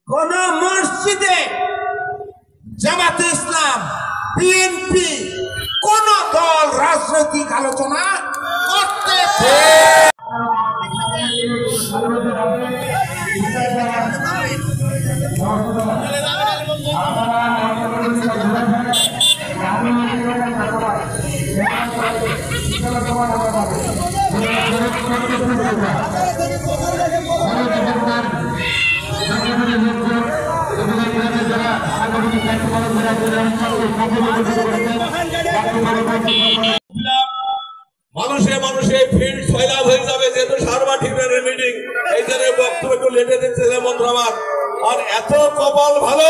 কোন মসজিদে জামাতে ইসলাম, বিএনপি কোন দল রাজনৈতিক আলোচনা করতে মানুষে মানুষে ফিল্ড সয়লাভ হয়ে যাবে, যেহেতু সার্বঠিকের মিটিং এই জন্য বক্তব্য একটু লেটে দিচ্ছে মন্ত্রমার। আর এত কপাল ভালো,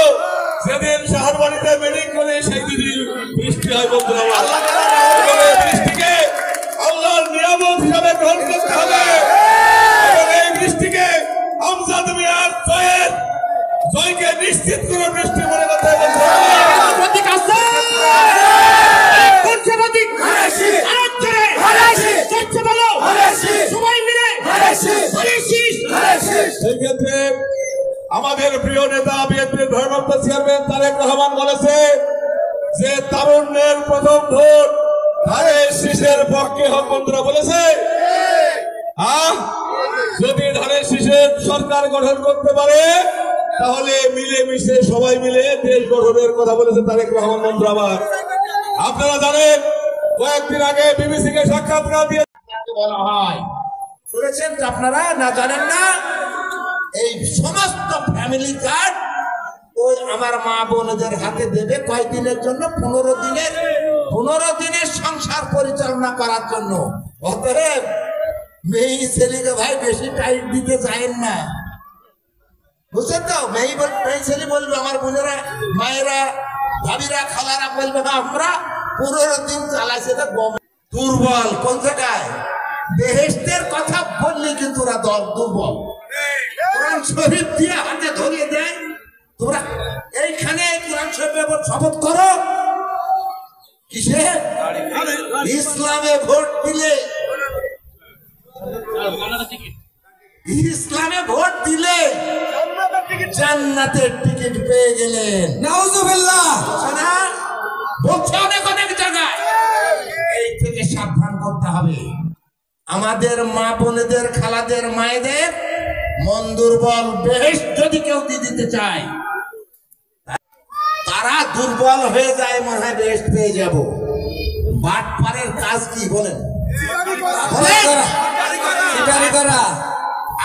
যেদিন শাহরবাড়িতে মিটিং করে সেই দিনই বৃষ্টি হয় মন্ত্রমার। এবং এই বৃষ্টিকে আল্লাহর নিয়ামত হিসাবে গ্রহণ করতে হবে এবং এই বৃষ্টিকে আমজাদ মিয়ার জয়কে নিশ্চিত করে বৃষ্টি মনে করতে হবে। সেই ক্ষেত্রে আমাদের প্রিয় নেতা বিএনপির ভারপ্রাপ্ত চেয়ারম্যান তারেক রহমান বলেছে যে তারুণ্যের প্রথম ভোট ধানের শীষের পক্ষে হোক। বন্ধুরা বলেছে যদি ধানের শীষের সরকার গঠন করতে পারে তাহলে মিলেমিশে সবাই মিলে দেশ গঠনের কথা বলেছে তারেক রহমান। বন্ধু আবার আপনারা জানেন কয়েকদিন আগে বিবিসি কে সাক্ষাৎকার দিয়ে বলা হয়, শুনেছেন আপনারা না জানেন না, এই সমস্ত ফ্যামিলি কার্ড ওই আমার মা বোনদের হাতে দেবে কয়দিনের জন্য? 15 দিনের সংসার পরিচালনা করার জন্য। অতএব মেয়ে ছেলেকে ভাই বেশি টাইট দিতে চাইেন না, বুঝছেন তো? মেয়ে ছেলে বলবে, আমার বোনেরা, মায়েরা, ভাবিরা, খালারা বলবে না আমরা 15 দিন চালাইছে। দুর্বল কোন জায়গায়? বেহেশতের কথা বললে কিন্তু ওরা দুর্বল। কোরআন শরীফ দিয়ে হাতে ধরিয়ে দেয়, তোমরা এইখানে কোরআন শরীফে শপথ করো। কিসে? ইসলামে ভোট দিলে, ইসলামে ভোট দিলে জান্নাতের টিকিট পেয়ে গেলেন। নাউজুবিল্লাহ বলছে অনেক অনেক জায়গায়। এই থেকে সাবধান করতে হবে আমাদের মা বোনেদের, খালাদের, মায়েদের। মন দুর্বল, বেহেশত যদি কেউ দিতে চায়, তারা দুর্বল হয়ে যায়, মনে হয় বেহেশত পেয়ে যাব। বাটপারের কাজ কি বলেন?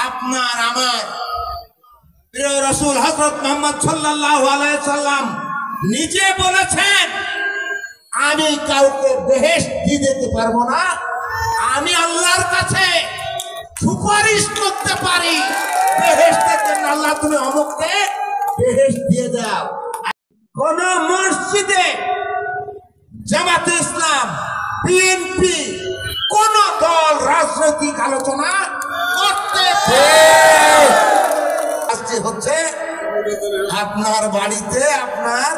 আপনার আমার প্রিয় রাসূল হযরত মুহাম্মদ সাল্লাল্লাহু আলাইহি সাল্লাম নিজে বলেছেন, আমি কাউকে বেহেশত দিতে পারবো না, আমি আল্লাহর কাছে সুপারিশ করতে পারি বেহেশতের জন্য। আল্লাহ তুমি অমুককে বেহেশত দিয়ে দাও। কোন মসজিদে জামাতে ইসলাম, বিএনপি কোন দল রাজনৈতিক আলোচনা করতে হচ্ছে আপনার বাড়িতে আপনার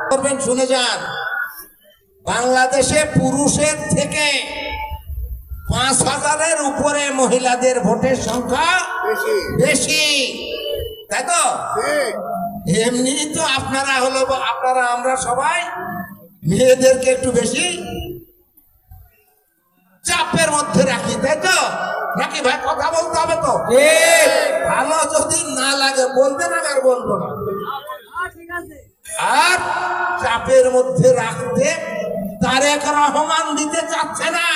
করবেন। শুনে যান, বাংলাদেশে পুরুষের থেকে 5,000-এর উপরে মহিলাদের ভোটের সংখ্যা বেশি, তাই তো? এমনি তো আপনারা আমরা সবাই মেয়েদেরকে একটু বেশি চাপের মধ্যে রাখি, তাই তো? নাকি ভাই কথা বলতে হবে তো? ভালো যদি না লাগে বলবেন, আর বলবো না। আর চাপের মধ্যে রাখতে তারেক রহমান দিতে চাচ্ছে না।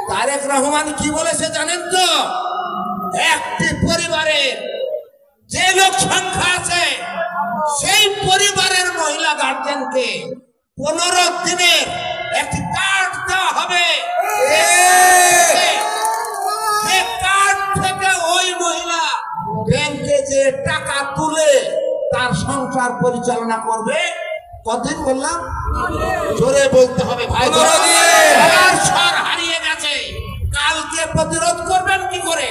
তারেক রহমান কি বলেছে জানেন তো? একটি পরিবারের যে লোক সংখ্যা আছে সেই পরিবারের মহিলা গার্জেনকে 15 দিনের একটি কার্ড দেওয়া হবে। যে কার্ড থেকে ওই মহিলা ব্যাংকে যে টাকা তুলে তার সংসার পরিচালনা করবে। কতদিন বললাম? জোরে বলতে হবে ভাই। হারিয়ে গেছে, কালকে প্রতিরোধ করবেন কি করে?